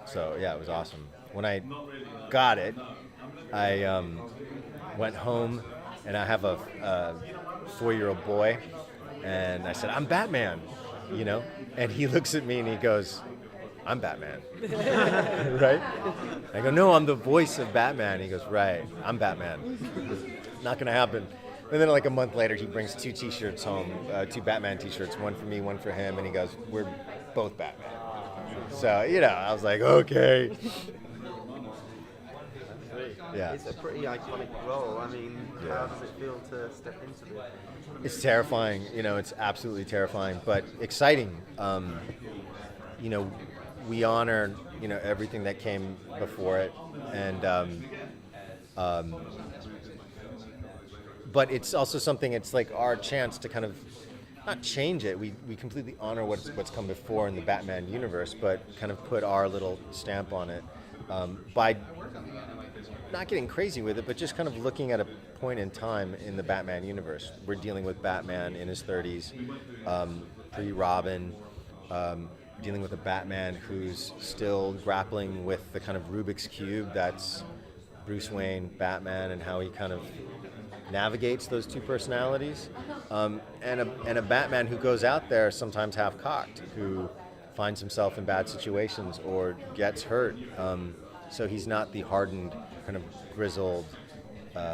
So yeah, it was awesome. When I got it, I went home, and I have a 4-year-old boy, and I said, "I'm Batman," you know, and he looks at me and he goes, "I'm Batman," right? I go, "No, I'm the voice of Batman." He goes, "Right, I'm Batman." Not gonna happen. And then like a month later, he brings 2 T-shirts home, 2 Batman T-shirts, one for me, one for him, and he goes, "We're both Batman." So I was like, okay, yeah. It's a pretty iconic role. I mean, Yeah. how does it feel to step into it? It's terrifying, it's absolutely terrifying, but exciting. We honor, everything that came before it, and but it's also something. It's like our chance to kind of not change it. We completely honor what's come before in the Batman universe, but kind of put our little stamp on it by not getting crazy with it, but just kind of looking at a point in time in the Batman universe. We're dealing with Batman in his 30s, pre-Robin, dealing with a Batman who's still grappling with the kind of Rubik's Cube that's Bruce Wayne, Batman, and how he kind of navigates those two personalities, and a Batman who goes out there sometimes half-cocked, who finds himself in bad situations or gets hurt. So he's not the hardened, kind of grizzled,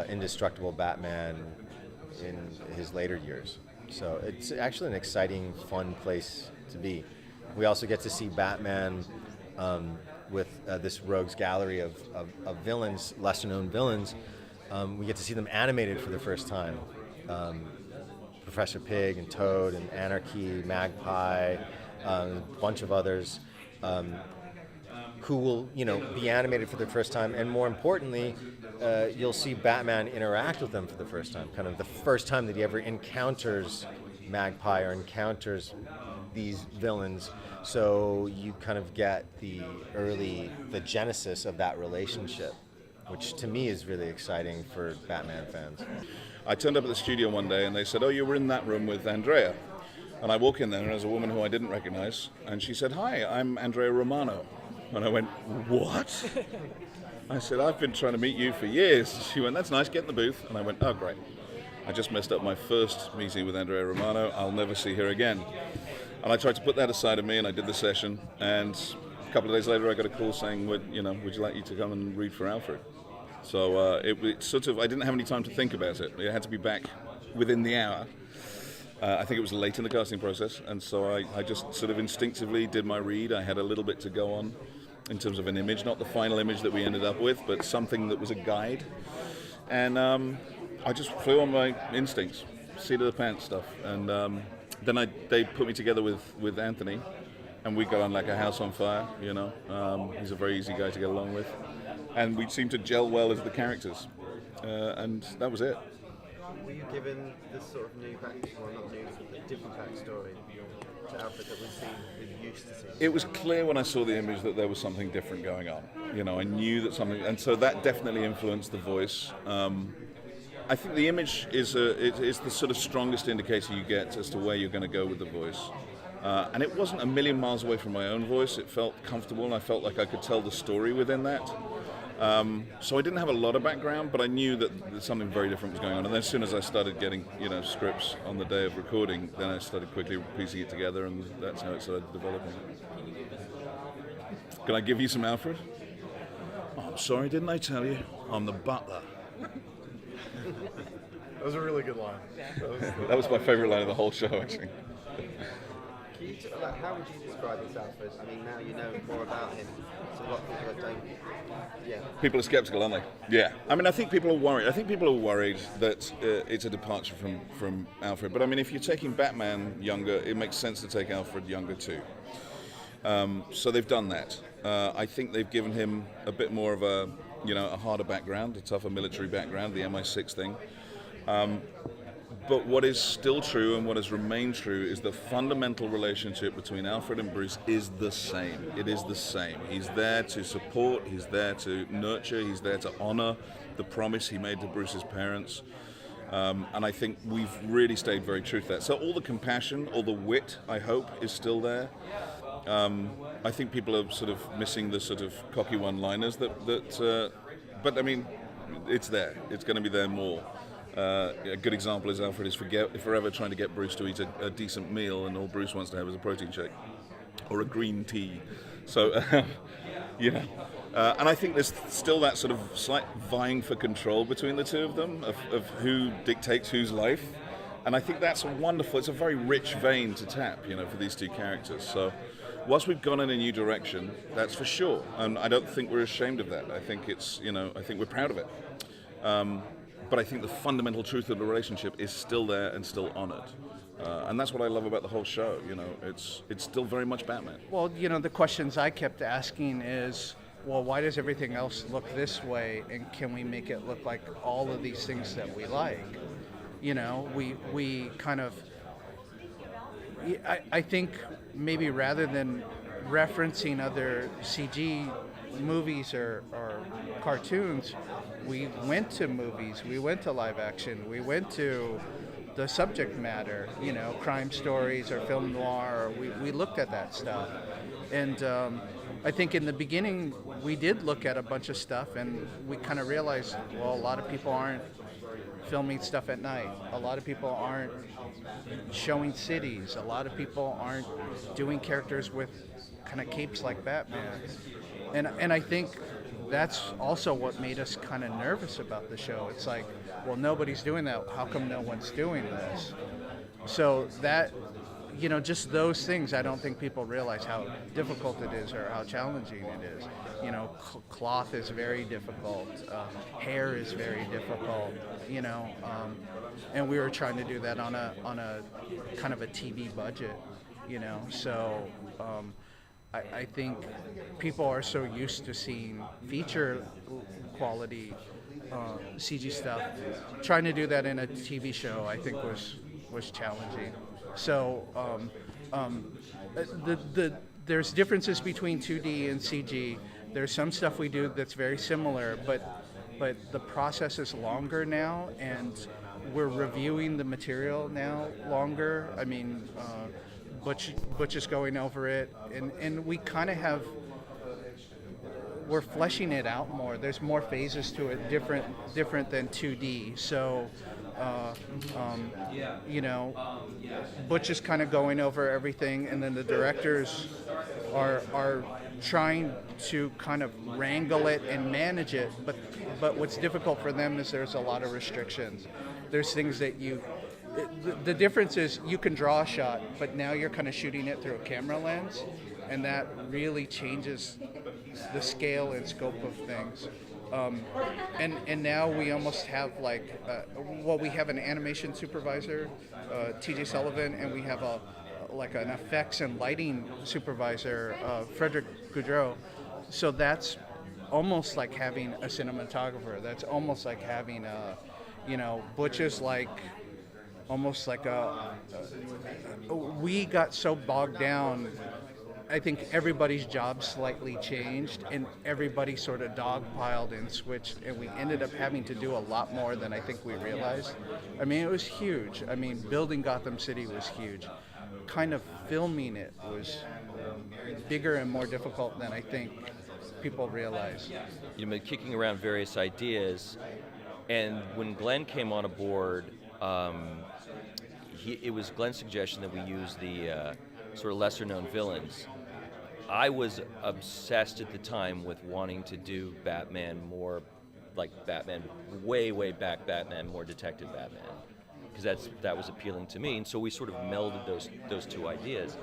indestructible Batman in his later years. So it's actually an exciting, fun place to be. We also get to see Batman with this rogues gallery of villains, lesser-known villains. We get to see them animated for the first time. Professor Pig and Toad and Anarchy, Magpie, a bunch of others who will, be animated for the first time. And more importantly, you'll see Batman interact with them for the first time, kind of the first time that he ever encounters Magpie or encounters these villains. So you kind of get the genesis of that relationship, which to me is really exciting for Batman fans. I turned up at the studio one day and they said, "Oh, you were in that room with Andrea." And I walk in there and there's a woman who I didn't recognize, and she said, "Hi, I'm Andrea Romano." And I went, "What?" I said, "I've been trying to meet you for years." She went, "That's nice, get in the booth." And I went, "Oh, great. I just messed up my first meeting with Andrea Romano. I'll never see her again." And I tried to put that aside of me, and I did the session. And a couple of days later, I got a call saying, would you like you to come and read for Alfred? So it sort of, I didn't have any time to think about it. It had to be back within the hour. I think it was late in the casting process, and so I just sort of instinctively did my read. I had a little bit to go on in terms of an image, not the final image that we ended up with, but something that was a guide. And I just flew on my instincts, seat of the pants stuff. And then they put me together with Anthony, and we got on like a house on fire, He's a very easy guy to get along with. And we seemed to gel well as the characters. And that was it. Were you given this sort of new backstory, not new, sort of different backstory to Alfred that we're used to seeing? It was clear when I saw the image that there was something different going on. I knew that something, and so that definitely influenced the voice. I think the image is the sort of strongest indicator you get as to where you're going to go with the voice. And it wasn't a million miles away from my own voice. It felt comfortable, and I felt like I could tell the story within that. So I didn't have a lot of background, but I knew that something very different was going on. And then as soon as I started getting, scripts on the day of recording, then I started quickly piecing it together, and that's how it started developing. Can I give you some Alfred? Oh, I'm sorry, didn't I tell you? I'm the butler. That was a really good line. That was my favorite line of the whole show, actually. Can you how would you describe this Alfred? I mean, now you know more about him. So a lot of people that don't. Yeah. People are skeptical, aren't they? Yeah. I mean, I think people are worried. I think people are worried that it's a departure from Alfred. But I mean, if you're taking Batman younger, it makes sense to take Alfred younger too. So they've done that. I think they've given him a bit more of a harder background, a tougher military background, the MI6 thing. But what is still true and what has remained true is the fundamental relationship between Alfred and Bruce is the same. It is the same. He's there to support, he's there to nurture, he's there to honor the promise he made to Bruce's parents. And I think we've really stayed very true to that. So all the compassion, all the wit, I hope, is still there. I think people are sort of missing the sort of cocky one-liners but I mean, it's there. It's going to be there more. A good example is Alfred is forever trying to get Bruce to eat a decent meal, and all Bruce wants to have is a protein shake or a green tea. So, you know. And I think there's still that sort of slight vying for control between the two of them, of who dictates whose life. And I think that's it's a very rich vein to tap, for these two characters. So whilst we've gone in a new direction, that's for sure. And I don't think we're ashamed of that. I think I think we're proud of it. But I think the fundamental truth of the relationship is still there and still honored. And that's what I love about the whole show. It's still very much Batman. Well, the questions I kept asking is, well, why does everything else look this way, and can we make it look like all of these things that we like? We kind of, I think maybe rather than referencing other CG movies or cartoons, we went to movies, we went to live action, we went to the subject matter, crime stories or film noir, we looked at that stuff. And I think in the beginning we did look at a bunch of stuff, and we kind of realized, well, a lot of people aren't filming stuff at night. A lot of people aren't showing cities. A lot of people aren't doing characters with kind of capes like Batman. And I think that's also what made us kind of nervous about the show. It's like, well, nobody's doing that. How come no one's doing this? So that, just those things, I don't think people realize how difficult it is or how challenging it is. Cloth is very difficult. Hair is very difficult. And we were trying to do that on a kind of a TV budget. So I think people are so used to seeing feature quality CG stuff. Trying to do that in a TV show, I think, was challenging. So there's differences between 2D and CG. There's some stuff we do that's very similar, but the process is longer now, and we're reviewing the material now longer. I mean, Butch is going over it, and we kind of we're fleshing it out more. There's more phases to it, different than 2D. So, Butch is kind of going over everything, and then the directors are trying to kind of wrangle it and manage it. But what's difficult for them is there's a lot of restrictions. There's things that the difference is you can draw a shot, but now you're kind of shooting it through a camera lens, and that really changes the scale and scope of things. And now we almost have we have an animation supervisor, TJ Sullivan, and we have an effects and lighting supervisor, Frederick Goudreau. So that's almost like having a cinematographer. That's almost like having Butch is almost like we got so bogged down. I think everybody's job slightly changed, and everybody sort of dogpiled and switched, and we ended up having to do a lot more than I think we realized. I mean, it was huge. I mean, building Gotham City was huge. Kind of filming it was bigger and more difficult than I think people realize. You've been kicking around various ideas, and when Glen came on aboard, it was Glen's suggestion that we use the sort of lesser-known villains. I was obsessed at the time with wanting to do Batman more like Batman, way back Batman, more detective Batman, because that was appealing to me. And so we sort of melded those two ideas.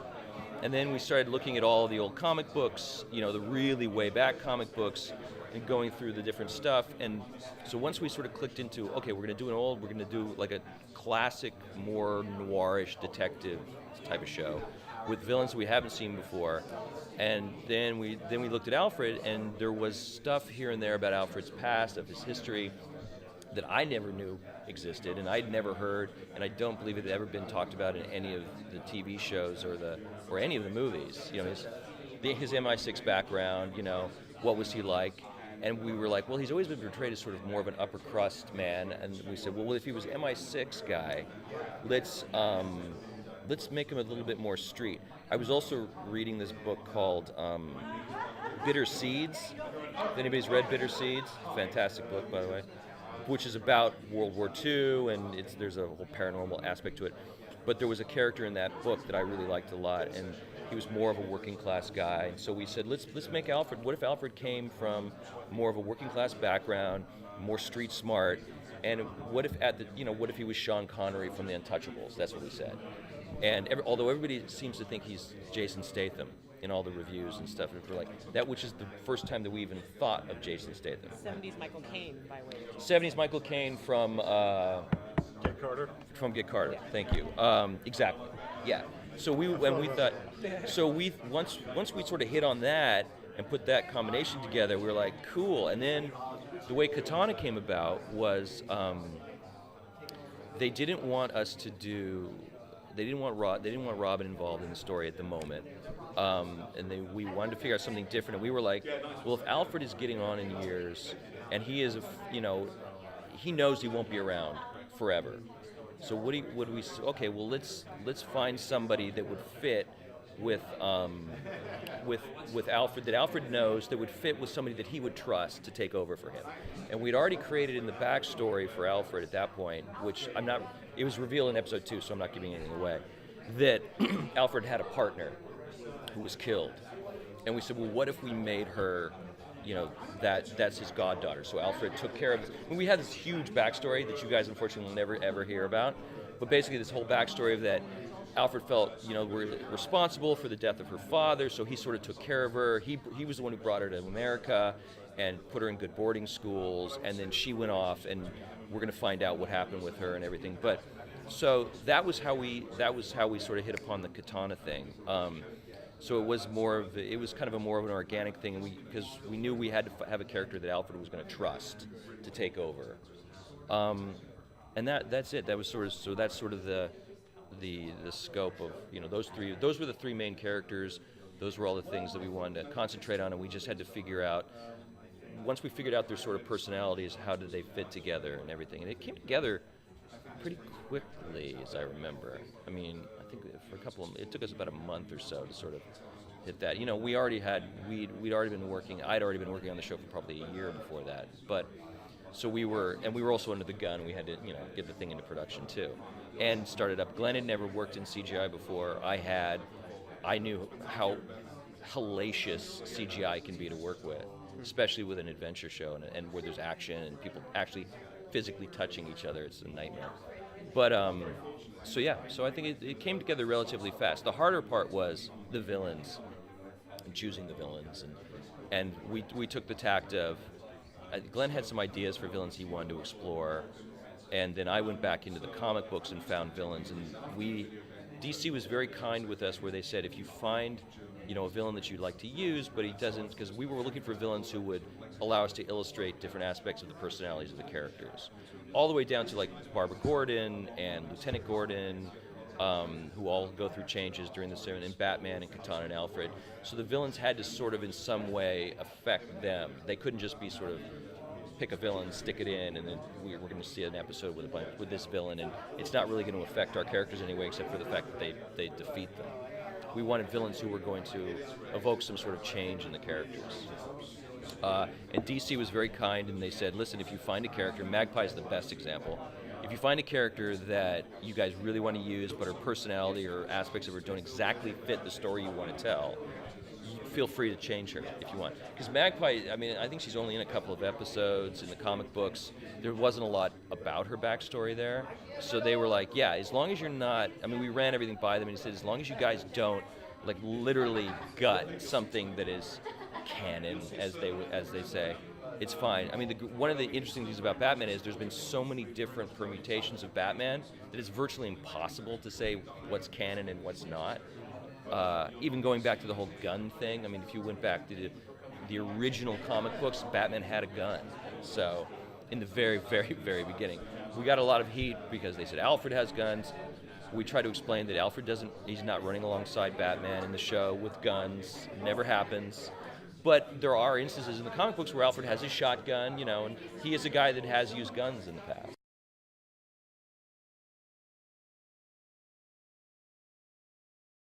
And then we started looking at all the old comic books, the really way back comic books, and going through the different stuff. And so once we sort of clicked into, okay, we're going to do like a classic, more noirish detective type of show with villains we haven't seen before. And then we looked at Alfred, and there was stuff here and there about Alfred's past, of his history, that I never knew existed, and I'd never heard, and I don't believe it had ever been talked about in any of the TV shows or any of the movies. His MI6 background, what was he like? And we were like, well, he's always been portrayed as sort of more of an upper crust man, and we said, well, if he was MI6 guy, let's make him a little bit more street. I was also reading this book called Bitter Seeds. If anybody's read Bitter Seeds, fantastic book, by the way, which is about World War II, and there's a whole paranormal aspect to it. But there was a character in that book that I really liked a lot, and he was more of a working class guy. So we said, let's make Alfred. What if Alfred came from more of a working class background, more street smart, and what if what if he was Sean Connery from The Untouchables? That's what we said. And although everybody seems to think he's Jason Statham in all the reviews and stuff, and we're like that, which is the first time that we even thought of Jason Statham. 70s Michael Caine, by way. 70s Michael Caine from Get Carter. From Get Carter. Yeah. Thank you. Exactly. Yeah. So we thought. So once we sort of hit on that and put that combination together, we were like, cool. And then the way Katana came about was they didn't want us to do. They didn't want Robin involved in the story at the moment, and we wanted to figure out something different. And we were like, well, if Alfred is getting on in years, and he is, he knows he won't be around forever. So okay, well, let's find somebody that would fit with Alfred, that Alfred knows, that would fit with somebody that he would trust to take over for him. And we'd already created in the backstory for Alfred at that point, which it was revealed in episode 2, so I'm not giving anything away, that Alfred had a partner who was killed. And we said, well, what if we made her, that's his goddaughter. So Alfred took care of it. We had this huge backstory that you guys unfortunately will never ever hear about. But basically this whole backstory of that Alfred felt, we're responsible for the death of her father, so he sort of took care of her. He was the one who brought her to America and put her in good boarding schools, and then she went off, and we're going to find out what happened with her and everything. But so that was how we sort of hit upon the Katana thing. So it was kind of more of an organic thing, and because we knew we had to have a character that Alfred was going to trust to take over. And that's it. That was that's sort of the scope of those three. Those were the three main characters. Those were all the things that we wanted to concentrate on, and we just had to figure out. Once we figured out their sort of personalities, how did they fit together and everything, and it came together pretty quickly, as I remember. I mean, I think it took us about a month or so to sort of hit that. I'd already been working on the show for probably a year before that, but. So we were also under the gun. We had to, get the thing into production too, and started up. Glen had never worked in CGI before. I knew how hellacious CGI can be to work with, especially with an adventure show and where there's action and people actually physically touching each other. It's a nightmare. But so I think it came together relatively fast. The harder part was the villains, and choosing the villains, and we took the tact of. Glen had some ideas for villains he wanted to explore, and then I went back into the comic books and found villains, and DC was very kind with us, where they said, if you find a villain that you'd like to use, but he doesn't, because we were looking for villains who would allow us to illustrate different aspects of the personalities of the characters, all the way down to like Barbara Gordon and Lieutenant Gordon, who all go through changes during the series, and Batman and Katana and Alfred. So the villains had to sort of in some way affect them. They couldn't just be sort of pick a villain, stick it in, and then we're going to see an episode with this villain, and it's not really going to affect our characters anyway, except for the fact that they defeat them. We wanted villains who were going to evoke some sort of change in the characters. And DC was very kind, and they said, listen, if you find a character, Magpie is the best example. If you find a character that you guys really want to use, but her personality or aspects of her don't exactly fit the story you want to tell, feel free to change her if you want. Because Magpie, I think she's only in a couple of episodes in the comic books. There wasn't a lot about her backstory there. So they were like, yeah, as long as you're not, we ran everything by them, and he said, as long as you guys don't, like, literally gut something that is canon, as they say, it's fine. One of the interesting things about Batman is there's been so many different permutations of Batman that it's virtually impossible to say what's canon and what's not. Even going back to the whole gun thing, if you went back to the original comic books, Batman had a gun. So, in the very, very, very beginning, we got a lot of heat because they said Alfred has guns. We tried to explain that Alfred he's not running alongside Batman in the show with guns. It never happens. But there are instances in the comic books where Alfred has his shotgun, and he is a guy that has used guns in the past.